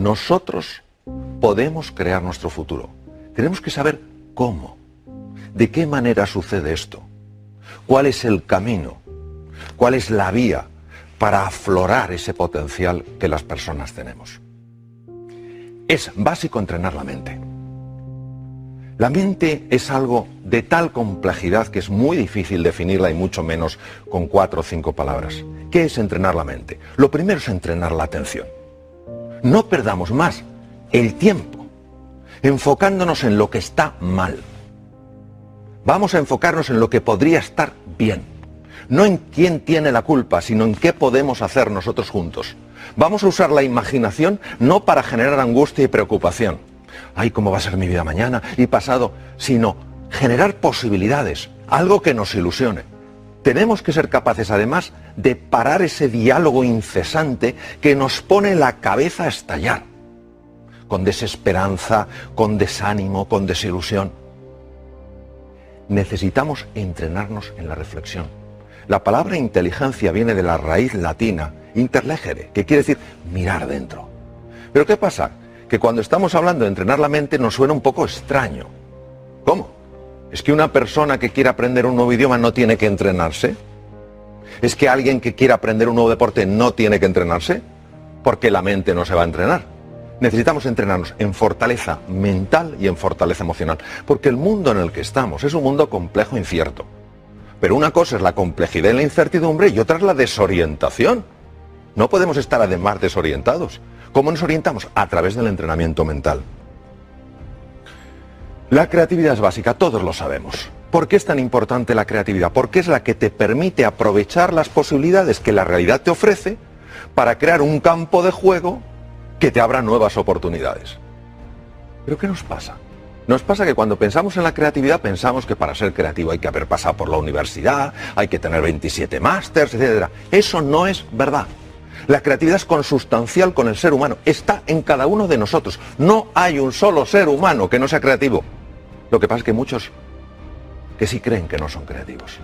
nosotros podemos crear nuestro futuro. Tenemos que saber cómo, de qué manera sucede esto, cuál es el camino, cuál es la vía para aflorar ese potencial que las personas tenemos. Es básico entrenar la mente. La mente es algo de tal complejidad que es muy difícil definirla y mucho menos con 4 o 5 palabras. ¿Qué es entrenar la mente? Lo primero es entrenar la atención. No perdamos más el tiempo enfocándonos en lo que está mal. Vamos a enfocarnos en lo que podría estar bien. No en quién tiene la culpa, sino en qué podemos hacer nosotros juntos. Vamos a usar la imaginación no para generar angustia y preocupación. Ay, ¿cómo va a ser mi vida mañana y pasado? Sino generar posibilidades, algo que nos ilusione. Tenemos que ser capaces, además, de parar ese diálogo incesante que nos pone la cabeza a estallar. Con desesperanza, con desánimo, con desilusión. Necesitamos entrenarnos en la reflexión. La palabra inteligencia viene de la raíz latina, interlegere, que quiere decir mirar dentro. Pero ¿qué pasa? Que cuando estamos hablando de entrenar la mente nos suena un poco extraño. ¿Cómo? ¿Es que una persona que quiere aprender un nuevo idioma no tiene que entrenarse? ¿Es que alguien que quiere aprender un nuevo deporte no tiene que entrenarse? Porque la mente no se va a entrenar. Necesitamos entrenarnos en fortaleza mental y en fortaleza emocional. Porque el mundo en el que estamos es un mundo complejo e incierto. Pero una cosa es la complejidad y la incertidumbre y otra es la desorientación. No podemos estar además desorientados. ¿Cómo nos orientamos? A través del entrenamiento mental. La creatividad es básica, todos lo sabemos. ¿Por qué es tan importante la creatividad? Porque es la que te permite aprovechar las posibilidades que la realidad te ofrece para crear un campo de juego que te abra nuevas oportunidades. ¿Pero qué nos pasa? Nos pasa que cuando pensamos en la creatividad pensamos que para ser creativo hay que haber pasado por la universidad, hay que tener 27 másters, etc. Eso no es verdad. La creatividad es consustancial con el ser humano, está en cada uno de nosotros. No hay un solo ser humano que no sea creativo. Lo que pasa es que muchos que sí creen que no son creativos.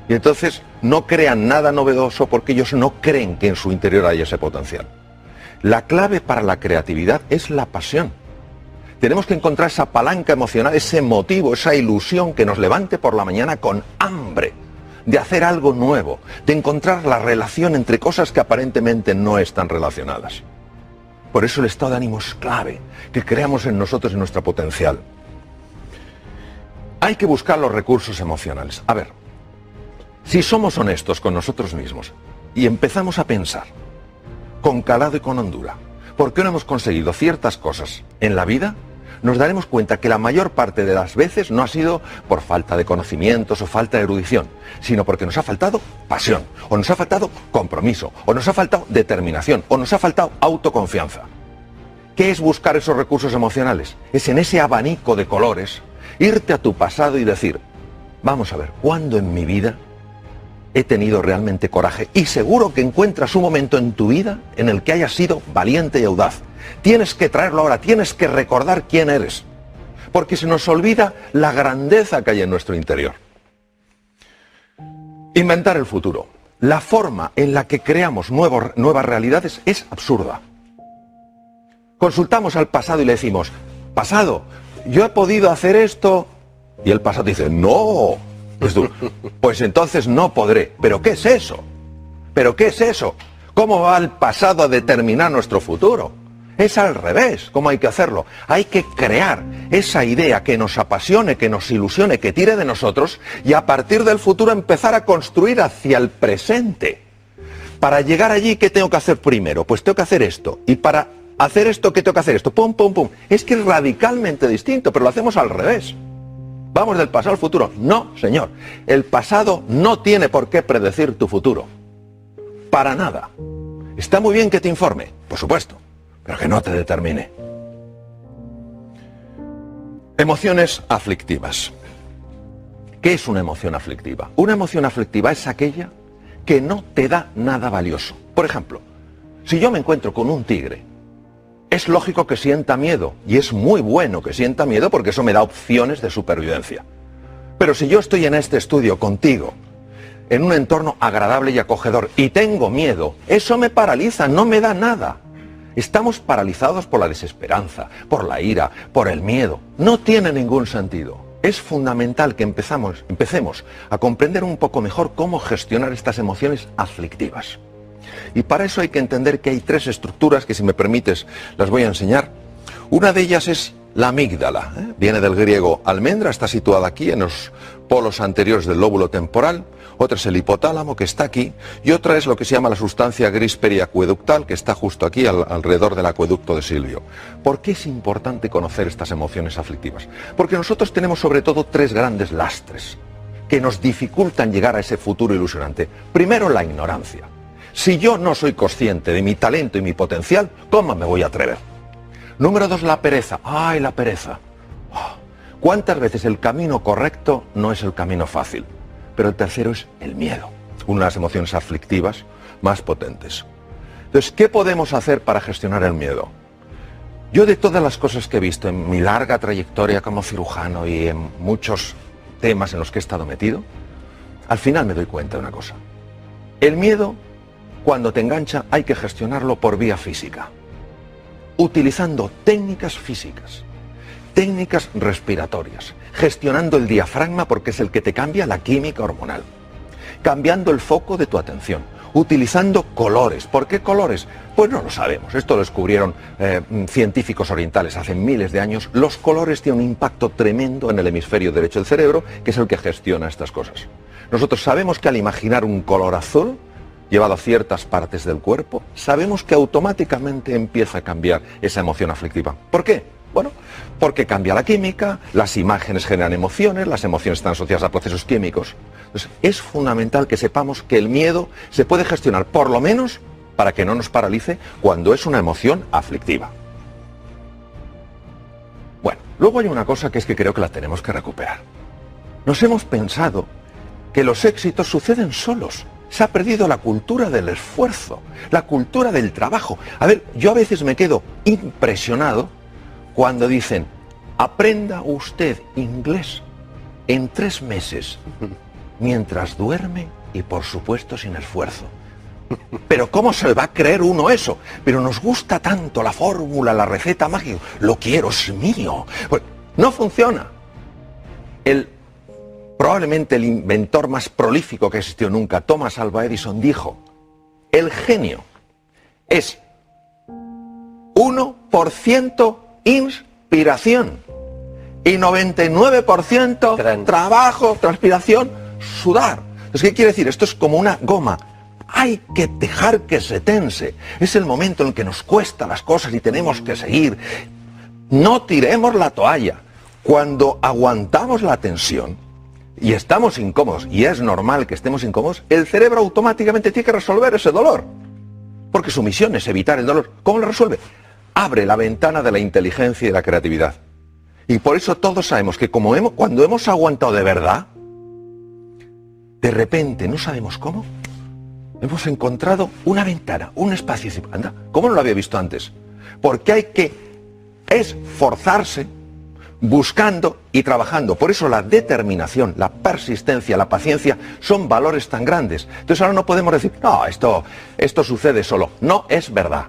Y entonces no crean nada novedoso porque ellos no creen que en su interior hay ese potencial. La clave para la creatividad es la pasión. Tenemos que encontrar esa palanca emocional, ese motivo, esa ilusión que nos levante por la mañana con hambre de hacer algo nuevo, de encontrar la relación entre cosas que aparentemente no están relacionadas. Por eso el estado de ánimo es clave, que creamos en nosotros y en nuestro potencial. Hay que buscar los recursos emocionales. A ver, si somos honestos con nosotros mismos y empezamos a pensar con calado y con hondura, ¿por qué no hemos conseguido ciertas cosas en la vida? Nos daremos cuenta que la mayor parte de las veces no ha sido por falta de conocimientos o falta de erudición, sino porque nos ha faltado pasión, o nos ha faltado compromiso, o nos ha faltado determinación, o nos ha faltado autoconfianza. ¿Qué es buscar esos recursos emocionales? Es en ese abanico de colores, irte a tu pasado y decir, vamos a ver, ¿cuándo en mi vida he tenido realmente coraje? Y seguro que encuentras un momento en tu vida en el que hayas sido valiente y audaz. Tienes que traerlo ahora, tienes que recordar quién eres, porque se nos olvida la grandeza que hay en nuestro interior. Inventar el futuro. La forma en la que creamos nuevas realidades es absurda. Consultamos al pasado y le decimos, pasado, yo he podido hacer esto, y el pasado dice, no, pues entonces no podré. ¿Pero qué es eso? ¿Pero qué es eso? ¿Cómo va el pasado a determinar nuestro futuro? Es al revés, ¿cómo hay que hacerlo? Hay que crear esa idea que nos apasione, que nos ilusione, que tire de nosotros y a partir del futuro empezar a construir hacia el presente. Para llegar allí, ¿qué tengo que hacer primero? Pues tengo que hacer esto. Y para hacer esto, ¿qué tengo que hacer? Esto, pum, pum, pum. Es que es radicalmente distinto, pero lo hacemos al revés. ¿Vamos del pasado al futuro? No, señor. El pasado no tiene por qué predecir tu futuro. Para nada. Está muy bien que te informe, por supuesto, pero que no te determine. Emociones aflictivas. ¿Qué es una emoción aflictiva? Una emoción aflictiva es aquella que no te da nada valioso. Por ejemplo, si yo me encuentro con un tigre, es lógico que sienta miedo, y es muy bueno que sienta miedo porque eso me da opciones de supervivencia. Pero si yo estoy en este estudio contigo, en un entorno agradable y acogedor, y tengo miedo, eso me paraliza, no me da nada. Estamos paralizados por la desesperanza, por la ira, por el miedo. No tiene ningún sentido. Es fundamental que empecemos a comprender un poco mejor cómo gestionar estas emociones aflictivas. Y para eso hay que entender que hay tres estructuras que, si me permites, las voy a enseñar. Una de ellas es la amígdala, viene del griego almendra, está situada aquí en los polos anteriores del lóbulo temporal. Otra es el hipotálamo, que está aquí, y otra es lo que se llama la sustancia gris periacueductal, que está justo aquí alrededor del acueducto de Silvio. ¿Por qué es importante conocer estas emociones aflictivas? Porque nosotros tenemos sobre todo tres grandes lastres que nos dificultan llegar a ese futuro ilusionante. Primero, la ignorancia. Si yo no soy consciente de mi talento y mi potencial, ¿cómo me voy a atrever? Número dos, la pereza. ¡Ay, la pereza! ¿Cuántas veces el camino correcto no es el camino fácil? Pero el tercero es el miedo, una de las emociones aflictivas más potentes. Entonces, ¿qué podemos hacer para gestionar el miedo? Yo, de todas las cosas que he visto en mi larga trayectoria como cirujano y en muchos temas en los que he estado metido, al final me doy cuenta de una cosa. El miedo, cuando te engancha, hay que gestionarlo por vía física, utilizando técnicas físicas, técnicas respiratorias, gestionando el diafragma, porque es el que te cambia la química hormonal, cambiando el foco de tu atención, utilizando colores. ¿Por qué colores? Pues no lo sabemos. Esto lo descubrieron científicos orientales hace miles de años. Los colores tienen un impacto tremendo en el hemisferio derecho del cerebro, que es el que gestiona estas cosas. Nosotros sabemos que al imaginar un color azul llevado a ciertas partes del cuerpo, sabemos que automáticamente empieza a cambiar esa emoción aflictiva. ¿Por qué? Bueno, porque cambia la química, las imágenes generan emociones, las emociones están asociadas a procesos químicos. Entonces, es fundamental que sepamos que el miedo se puede gestionar, por lo menos, para que no nos paralice cuando es una emoción aflictiva. Bueno, luego hay una cosa que es que creo que la tenemos que recuperar. Nos hemos pensado que los éxitos suceden solos. Se ha perdido la cultura del esfuerzo, la cultura del trabajo. A ver, yo a veces me quedo impresionado cuando dicen, aprenda usted inglés en 3 meses, mientras duerme y por supuesto sin esfuerzo. Pero ¿cómo se le va a creer uno eso? Pero nos gusta tanto la fórmula, la receta mágica, lo quiero, es mío. Pues no funciona. Probablemente el inventor más prolífico que existió nunca, Thomas Alva Edison, dijo, el genio es 1% inspiración y 99% trabajo, transpiración, sudar. Entonces, ¿qué quiere decir? Esto es como una goma. Hay que dejar que se tense. Es el momento en el que nos cuesta las cosas y tenemos que seguir. No tiremos la toalla. Cuando aguantamos la tensión y estamos incómodos, y es normal que estemos incómodos, el cerebro automáticamente tiene que resolver ese dolor. Porque su misión es evitar el dolor. ¿Cómo lo resuelve? Abre la ventana de la inteligencia y de la creatividad. Y por eso todos sabemos que cuando hemos aguantado de verdad, de repente, no sabemos cómo, hemos encontrado una ventana, un espacio. Anda, ¿cómo no lo había visto antes? Porque hay que esforzarse buscando y trabajando. Por eso la determinación, la persistencia, la paciencia son valores tan grandes. Entonces ahora no podemos decir, no, esto sucede solo. No es verdad.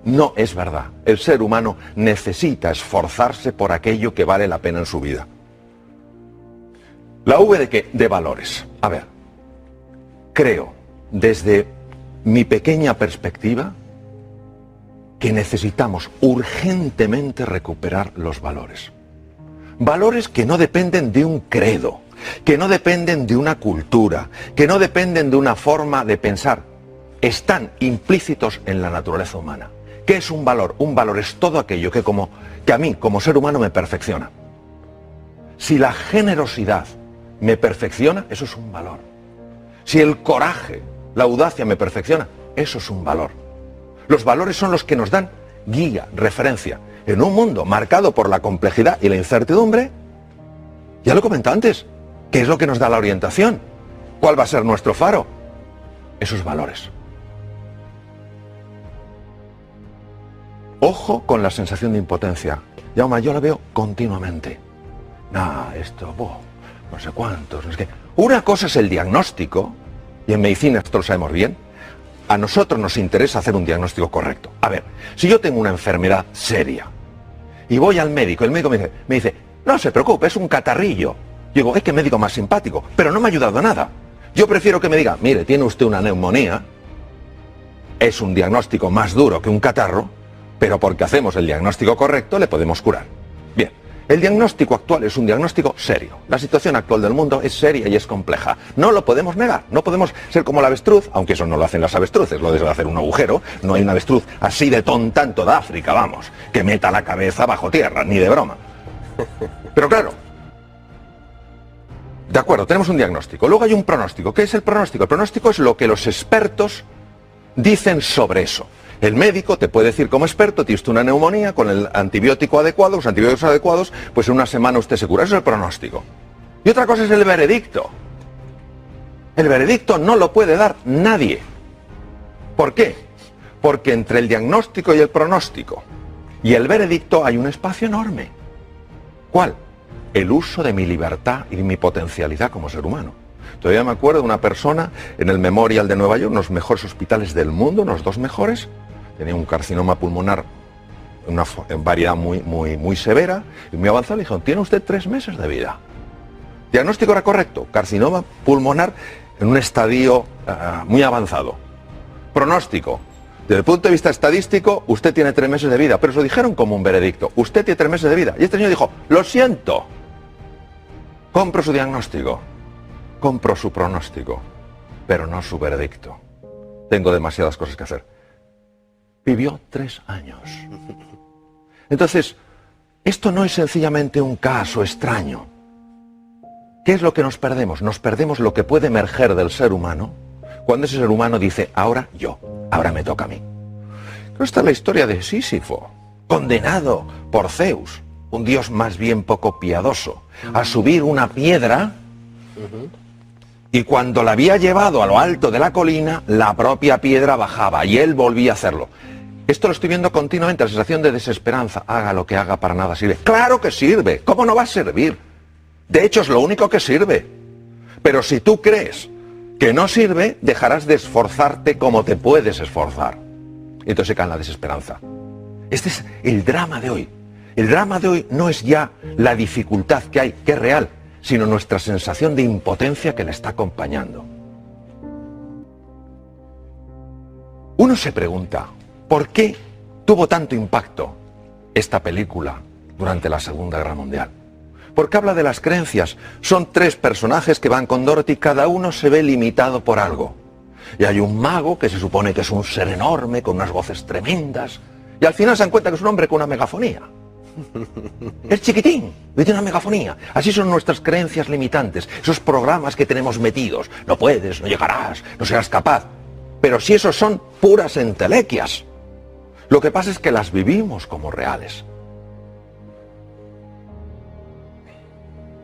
No es verdad. El ser humano necesita esforzarse por aquello que vale la pena en su vida. ¿La V de qué? De valores. A ver, creo, desde mi pequeña perspectiva, que necesitamos urgentemente recuperar los valores. Valores que no dependen de un credo, que no dependen de una cultura, que no dependen de una forma de pensar. Están implícitos en la naturaleza humana. ¿Qué es un valor? Un valor es todo aquello que a mí, como ser humano, me perfecciona. Si la generosidad me perfecciona, eso es un valor. Si el coraje, la audacia me perfecciona, eso es un valor. Los valores son los que nos dan guía, referencia. En un mundo marcado por la complejidad y la incertidumbre, ya lo he comentado antes, ¿qué es lo que nos da la orientación? ¿Cuál va a ser nuestro faro? Esos valores. Ojo con la sensación de impotencia. Jaume, yo la veo continuamente. No sé cuántos, no sé qué. Una cosa es el diagnóstico, y en medicina esto lo sabemos bien. A nosotros nos interesa hacer un diagnóstico correcto. A ver, si yo tengo una enfermedad seria y voy al médico, el médico me dice, no se preocupe, es un catarrillo. Yo digo, qué médico más simpático, pero no me ha ayudado a nada. Yo prefiero que me diga, mire, tiene usted una neumonía, es un diagnóstico más duro que un catarro, pero porque hacemos el diagnóstico correcto le podemos curar. Bien, el diagnóstico actual es un diagnóstico serio. La situación actual del mundo es seria y es compleja. No lo podemos negar, no podemos ser como la avestruz, aunque eso no lo hacen las avestruces, lo de hacer un agujero. No hay una avestruz así de tonta en toda África, vamos, que meta la cabeza bajo tierra, ni de broma. Pero claro, de acuerdo, tenemos un diagnóstico. Luego hay un pronóstico. ¿Qué es el pronóstico? El pronóstico es lo que los expertos dicen sobre eso. El médico te puede decir como experto, tiene usted una neumonía, con el antibiótico adecuado, los antibióticos adecuados, pues en una semana usted se cura. Eso es el pronóstico. Y otra cosa es el veredicto. El veredicto no lo puede dar nadie. ¿Por qué? Porque entre el diagnóstico y el pronóstico y el veredicto hay un espacio enorme. ¿Cuál? El uso de mi libertad y mi potencialidad como ser humano. Todavía me acuerdo de una persona en el Memorial de Nueva York, uno de los mejores hospitales del mundo, unos 2 mejores, tenía un carcinoma pulmonar, una variedad muy severa y muy avanzada. Le dijeron, tiene usted 3 meses de vida. Diagnóstico era correcto, carcinoma pulmonar en un estadio muy avanzado. Pronóstico, desde el punto de vista estadístico, usted tiene 3 meses de vida, pero se lo dijeron como un veredicto, usted tiene 3 meses de vida. Y este señor dijo, lo siento, compro su diagnóstico, compro su pronóstico, pero no su veredicto. Tengo demasiadas cosas que hacer. Vivió 3 años. Entonces, esto no es sencillamente un caso extraño. ¿Qué es lo que nos perdemos? Nos perdemos lo que puede emerger del ser humano cuando ese ser humano dice, ahora yo, ahora me toca a mí. Esta es la historia de Sísifo, condenado por Zeus, un dios más bien poco piadoso, a subir una piedra. Y cuando la había llevado a lo alto de la colina, la propia piedra bajaba y él volvía a hacerlo. Esto lo estoy viendo continuamente, la sensación de desesperanza. Haga lo que haga, para nada sirve. ¡Claro que sirve! ¿Cómo no va a servir? De hecho, es lo único que sirve. Pero si tú crees que no sirve, dejarás de esforzarte como te puedes esforzar. Y entonces se cae en la desesperanza. Este es el drama de hoy. El drama de hoy no es ya la dificultad que hay, que es real, sino nuestra sensación de impotencia que le está acompañando. Uno se pregunta, ¿por qué tuvo tanto impacto esta película durante la Segunda Guerra Mundial? Porque habla de las creencias. Son 3 personajes que van con Dorothy, cada uno se ve limitado por algo. Y hay un mago que se supone que es un ser enorme, con unas voces tremendas, y al final se dan cuenta que es un hombre con una megafonía. Es chiquitín, y tiene una megafonía. Así son nuestras creencias limitantes, esos programas que tenemos metidos. No puedes, no llegarás, no serás capaz. Pero si esos son puras entelequias, lo que pasa es que las vivimos como reales.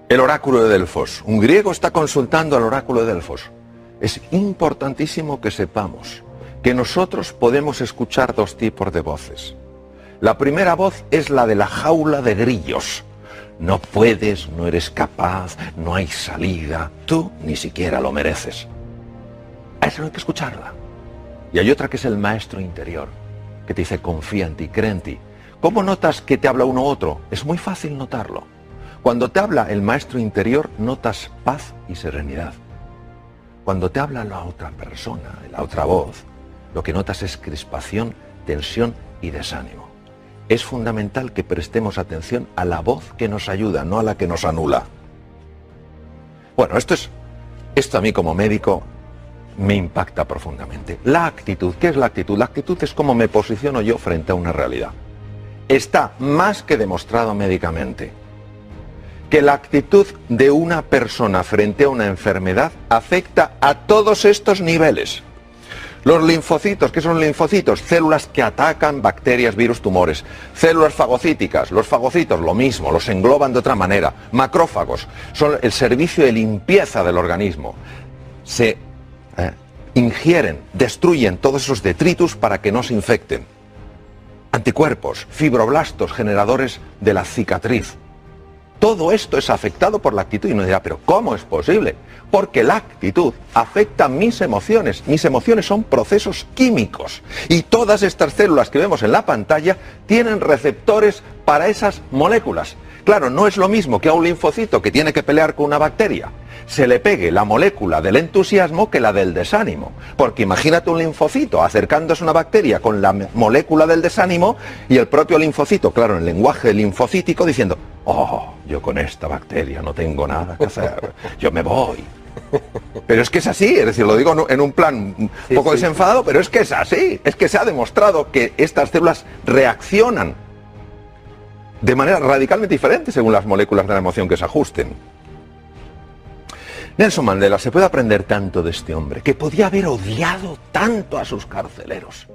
El oráculo de Delfos. Un griego está consultando al oráculo de Delfos. Es importantísimo que sepamos que nosotros podemos escuchar 2 tipos de voces. La primera voz es la de la jaula de grillos. No puedes, no eres capaz, no hay salida, tú ni siquiera lo mereces. A esa no hay que escucharla. Y hay otra que es el maestro interior, que te dice confía en ti, cree en ti. ¿Cómo notas que te habla uno u otro? Es muy fácil notarlo. Cuando te habla el maestro interior, notas paz y serenidad. Cuando te habla la otra persona, la otra voz, lo que notas es crispación, tensión y desánimo. Es fundamental que prestemos atención a la voz que nos ayuda, no a la que nos anula. Bueno, esto a mí como médico me impacta profundamente. La actitud, ¿qué es la actitud? La actitud es cómo me posiciono yo frente a una realidad. Está más que demostrado médicamente que la actitud de una persona frente a una enfermedad afecta a todos estos niveles. Los linfocitos, ¿qué son linfocitos? Células que atacan bacterias, virus, tumores. Células fagocíticas, los fagocitos, lo mismo, los engloban de otra manera. Macrófagos, son el servicio de limpieza del organismo. Se ingieren, destruyen todos esos detritus para que no se infecten. Anticuerpos, fibroblastos, generadores de la cicatriz. Todo esto es afectado por la actitud. Y uno dirá, ¿pero cómo es posible? Porque la actitud afecta mis emociones. Mis emociones son procesos químicos. Y todas estas células que vemos en la pantalla tienen receptores para esas moléculas. Claro, no es lo mismo que a un linfocito que tiene que pelear con una bacteria se le pegue la molécula del entusiasmo que la del desánimo. Porque imagínate un linfocito acercándose a una bacteria con la molécula del desánimo y el propio linfocito, claro, en el lenguaje linfocítico, diciendo, oh, yo con esta bacteria no tengo nada que hacer, yo me voy. Pero es que es así, es decir, lo digo en un plan un poco desenfadado, pero es que es así. Es que se ha demostrado que estas células reaccionan de manera radicalmente diferente según las moléculas de la emoción que se ajusten. Nelson Mandela, se puede aprender tanto de este hombre, que podía haber odiado tanto a sus carceleros.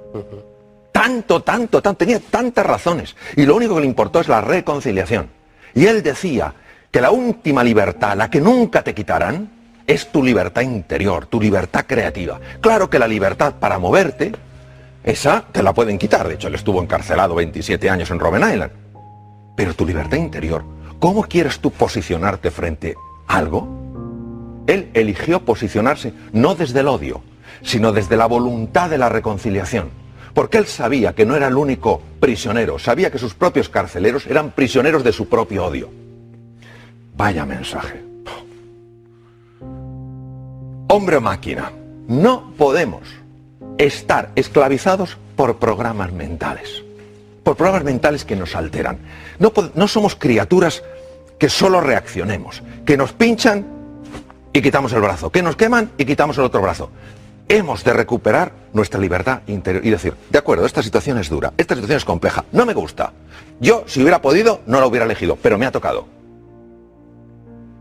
Tanto, tenía tantas razones. Y lo único que le importó es la reconciliación. Y él decía que la última libertad, la que nunca te quitarán, es tu libertad interior, tu libertad creativa. Claro que la libertad para moverte, esa te la pueden quitar. De hecho, él estuvo encarcelado 27 años en Robben Island. Pero tu libertad interior, ¿cómo quieres tú posicionarte frente a algo? Él eligió posicionarse no desde el odio, sino desde la voluntad de la reconciliación. Porque él sabía que no era el único prisionero, sabía que sus propios carceleros eran prisioneros de su propio odio. Vaya mensaje. Hombre o máquina, no podemos estar esclavizados por programas mentales. Por programas mentales que nos alteran. No somos criaturas que solo reaccionemos, que nos pinchan y quitamos el brazo, que nos queman y quitamos el otro brazo. Hemos de recuperar nuestra libertad interior y decir, de acuerdo, esta situación es dura, esta situación es compleja, no me gusta. Yo, si hubiera podido, no lo hubiera elegido, pero me ha tocado.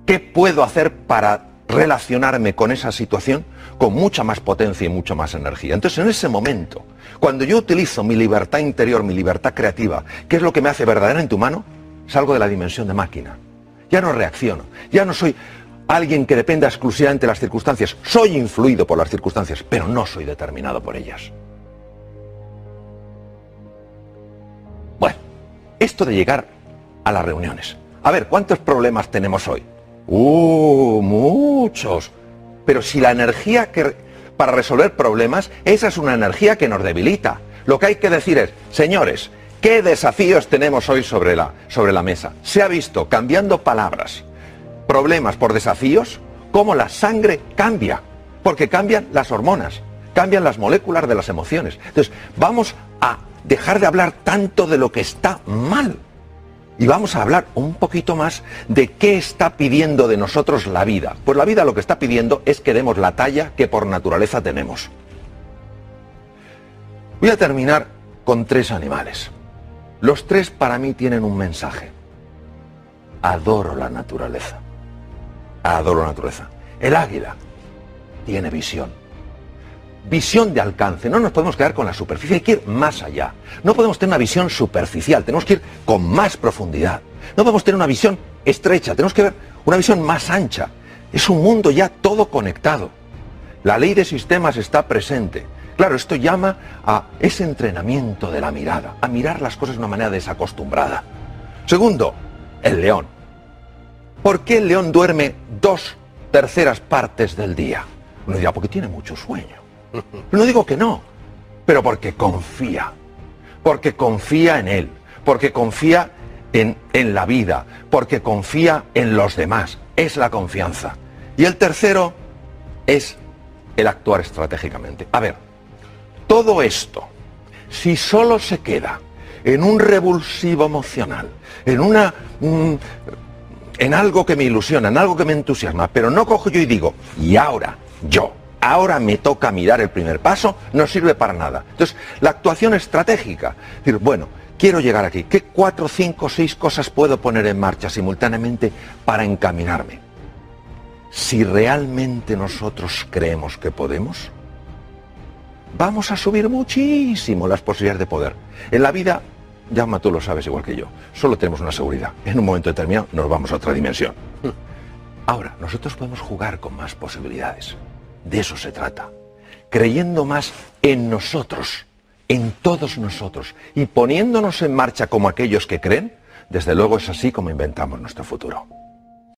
¿Qué puedo hacer para relacionarme con esa situación con mucha más potencia y mucha más energía? Entonces, en ese momento, cuando yo utilizo mi libertad interior, mi libertad creativa, ¿qué es lo que me hace verdaderamente humano? Salgo de la dimensión de máquina. Ya no reacciono, ya no soy alguien que dependa exclusivamente de las circunstancias. Soy influido por las circunstancias, pero no soy determinado por ellas. Bueno, esto de llegar a las reuniones. A ver, ¿cuántos problemas tenemos hoy? Muchos. Pero si la energía para resolver problemas, esa es una energía que nos debilita. Lo que hay que decir es, señores, ¿qué desafíos tenemos hoy sobre la mesa? Se ha visto, cambiando palabras, problemas por desafíos, cómo la sangre cambia, porque cambian las hormonas, cambian las moléculas de las emociones. Entonces, vamos a dejar de hablar tanto de lo que está mal y vamos a hablar un poquito más de qué está pidiendo de nosotros la vida. Pues la vida lo que está pidiendo es que demos la talla que por naturaleza tenemos. Voy a terminar con 3 animales. Los 3 para mí tienen un mensaje. Adoro la naturaleza. Adoro la naturaleza. El águila tiene visión. Visión de alcance. No nos podemos quedar con la superficie, hay que ir más allá. No podemos tener una visión superficial, tenemos que ir con más profundidad. No podemos tener una visión estrecha, tenemos que ver una visión más ancha. Es un mundo ya todo conectado. La ley de sistemas está presente. Claro, esto llama a ese entrenamiento de la mirada, a mirar las cosas de una manera desacostumbrada. Segundo, el león. ¿Por qué el león duerme 2/3 partes del día? Uno dirá, porque tiene mucho sueño. No digo que no, pero porque confía en él, porque confía en la vida, porque confía en los demás. Es la confianza. Y el tercero es el actuar estratégicamente. A ver, todo esto, si solo se queda en un revulsivo emocional, en algo que me ilusiona, en algo que me entusiasma, pero no cojo yo y digo, y ahora me toca mirar el primer paso, no sirve para nada. Entonces, la actuación estratégica, es decir, bueno, quiero llegar aquí, ¿qué 4, 5, 6 cosas puedo poner en marcha simultáneamente para encaminarme? Si realmente nosotros creemos que podemos, vamos a subir muchísimo las posibilidades de poder. En la vida, Jaume, tú lo sabes igual que yo, solo tenemos una seguridad. En un momento determinado nos vamos a otra dimensión. Ahora, nosotros podemos jugar con más posibilidades. De eso se trata. Creyendo más en nosotros, en todos nosotros, y poniéndonos en marcha como aquellos que creen, Desde luego es así como inventamos nuestro futuro.